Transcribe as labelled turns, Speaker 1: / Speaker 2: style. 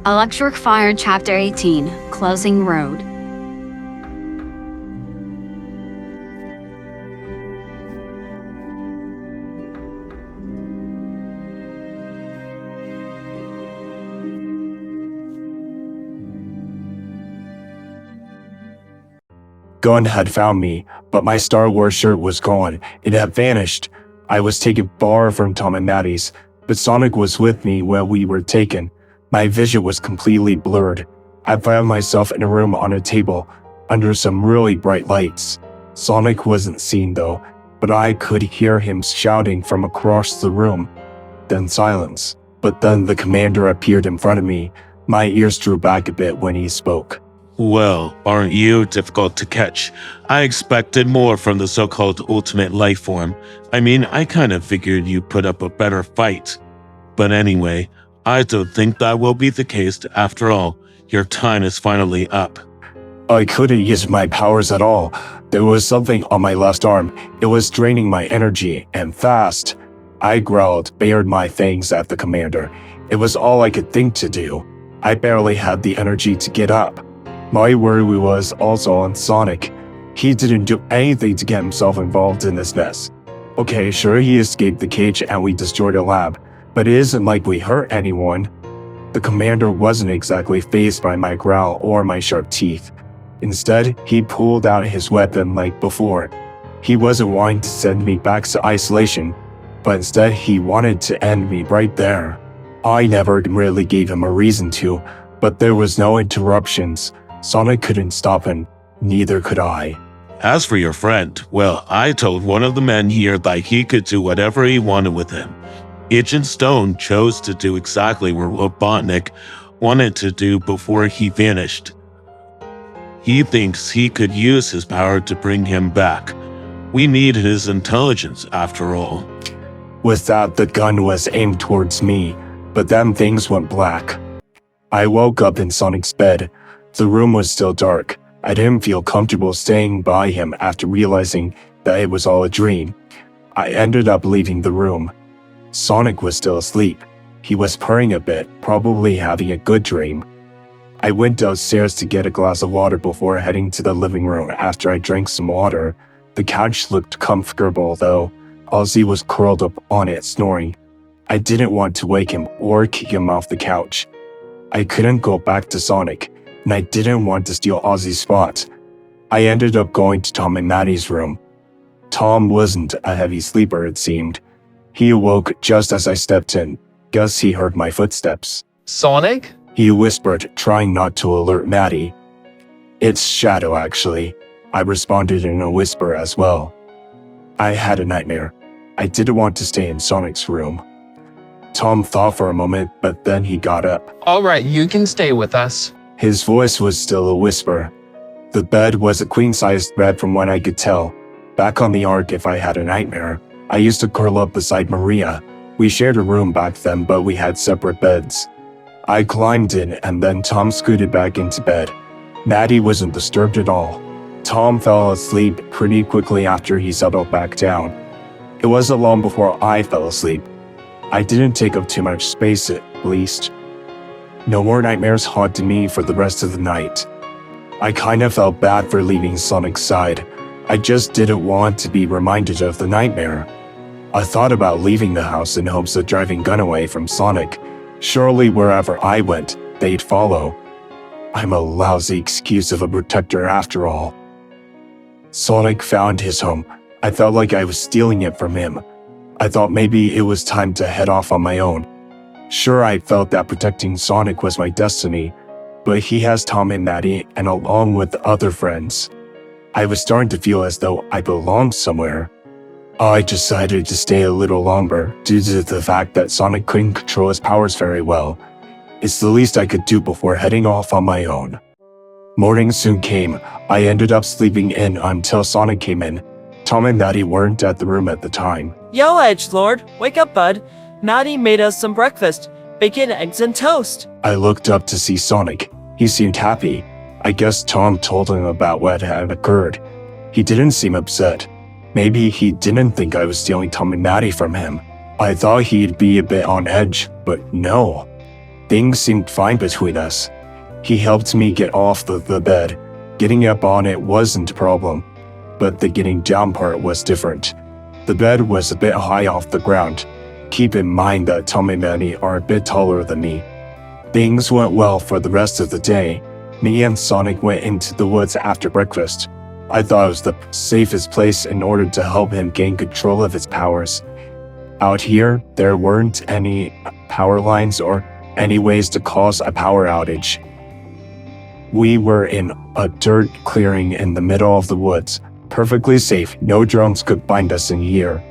Speaker 1: Electric Fire Chapter 18, Closing Road.
Speaker 2: Gun had found me, but my Star Wars shirt was gone. It had vanished. I was taken far from Tom and Maddie's, but Sonic was with me when we were taken. My vision was completely blurred. I found myself in a room on a table, under some really bright lights. Sonic wasn't seen though, but I could hear him shouting from across the room. Then silence. But then the commander appeared in front of me. My ears drew back a bit when he spoke.
Speaker 3: Well, aren't you difficult to catch? I expected more from the so-called ultimate life form. I mean, I kind of figured you put up a better fight. But anyway, I don't think that will be the case after all. Your time is finally up.
Speaker 2: I couldn't use my powers at all. There was something on my left arm. It was draining my energy, and fast. I growled, bared my fangs at the commander. It was all I could think to do. I barely had the energy to get up. My worry was also on Sonic. He didn't do anything to get himself involved in this mess. Okay, sure, he escaped the cage and we destroyed a lab, but it isn't like we hurt anyone. The commander wasn't exactly fazed by my growl or my sharp teeth. Instead, he pulled out his weapon like before. He wasn't wanting to send me back to isolation, but instead he wanted to end me right there. I never really gave him a reason to, but there was no interruptions. Sonic couldn't stop him, neither could I.
Speaker 3: As for your friend, well, I told one of the men here that he could do whatever he wanted with him. Agent Stone chose to do exactly what Robotnik wanted to do before he vanished. He thinks he could use his power to bring him back. We need his intelligence, after all.
Speaker 2: With that, the gun was aimed towards me, but then things went black. I woke up in Sonic's bed. The room was still dark. I didn't feel comfortable staying by him after realizing that it was all a dream. I ended up leaving the room. Sonic was still asleep. He was purring a bit, probably having a good dream. I went downstairs to get a glass of water before heading to the living room after I drank some water. The couch looked comfortable though. Ozzy was curled up on it snoring. I didn't want to wake him or kick him off the couch. I couldn't go back to Sonic, and I didn't want to steal Ozzy's spot. I ended up going to Tom and Maddie's room. Tom wasn't a heavy sleeper, it seemed. He awoke just as I stepped in. Guess he heard my footsteps.
Speaker 4: Sonic?
Speaker 2: He whispered, trying not to alert Maddie. It's Shadow, actually. I responded in a whisper as well. I had a nightmare. I didn't want to stay in Sonic's room. Tom thought for a moment, but then he got up.
Speaker 4: Alright, you can stay with us.
Speaker 2: His voice was still a whisper. The bed was a queen-sized bed from what I could tell. Back on the Ark, if I had a nightmare, I used to curl up beside Maria. We shared a room back then, but we had separate beds. I climbed in, and then Tom scooted back into bed. Maddie wasn't disturbed at all. Tom fell asleep pretty quickly after he settled back down. It wasn't long before I fell asleep. I didn't take up too much space, at least. No more nightmares haunted me for the rest of the night. I kinda felt bad for leaving Sonic's side. I just didn't want to be reminded of the nightmare. I thought about leaving the house in hopes of driving Gun away from Sonic. Surely wherever I went, they'd follow. I'm a lousy excuse of a protector after all. Sonic found his home. I felt like I was stealing it from him. I thought maybe it was time to head off on my own. Sure, I felt that protecting Sonic was my destiny, but he has Tom and Maddie, and along with other friends. I was starting to feel as though I belonged somewhere. I decided to stay a little longer due to the fact that Sonic couldn't control his powers very well. It's the least I could do before heading off on my own. Morning soon came. I ended up sleeping in until Sonic came in. Tom and Maddie weren't at the room at the time.
Speaker 5: Yo, Edgelord, wake up, bud. Maddie made us some breakfast. Bacon, eggs, and toast.
Speaker 2: I looked up to see Sonic. He seemed happy. I guess Tom told him about what had occurred. He didn't seem upset. Maybe he didn't think I was stealing Tom and Maddie from him. I thought he'd be a bit on edge, but no. Things seemed fine between us. He helped me get off the bed. Getting up on it wasn't a problem, but the getting down part was different. The bed was a bit high off the ground. Keep in mind that Tom and Manny are a bit taller than me. Things went well for the rest of the day. Me and Sonic went into the woods after breakfast. I thought it was the safest place in order to help him gain control of his powers. Out here, there weren't any power lines or any ways to cause a power outage. We were in a dirt clearing in the middle of the woods, perfectly safe. No drones could find us in here.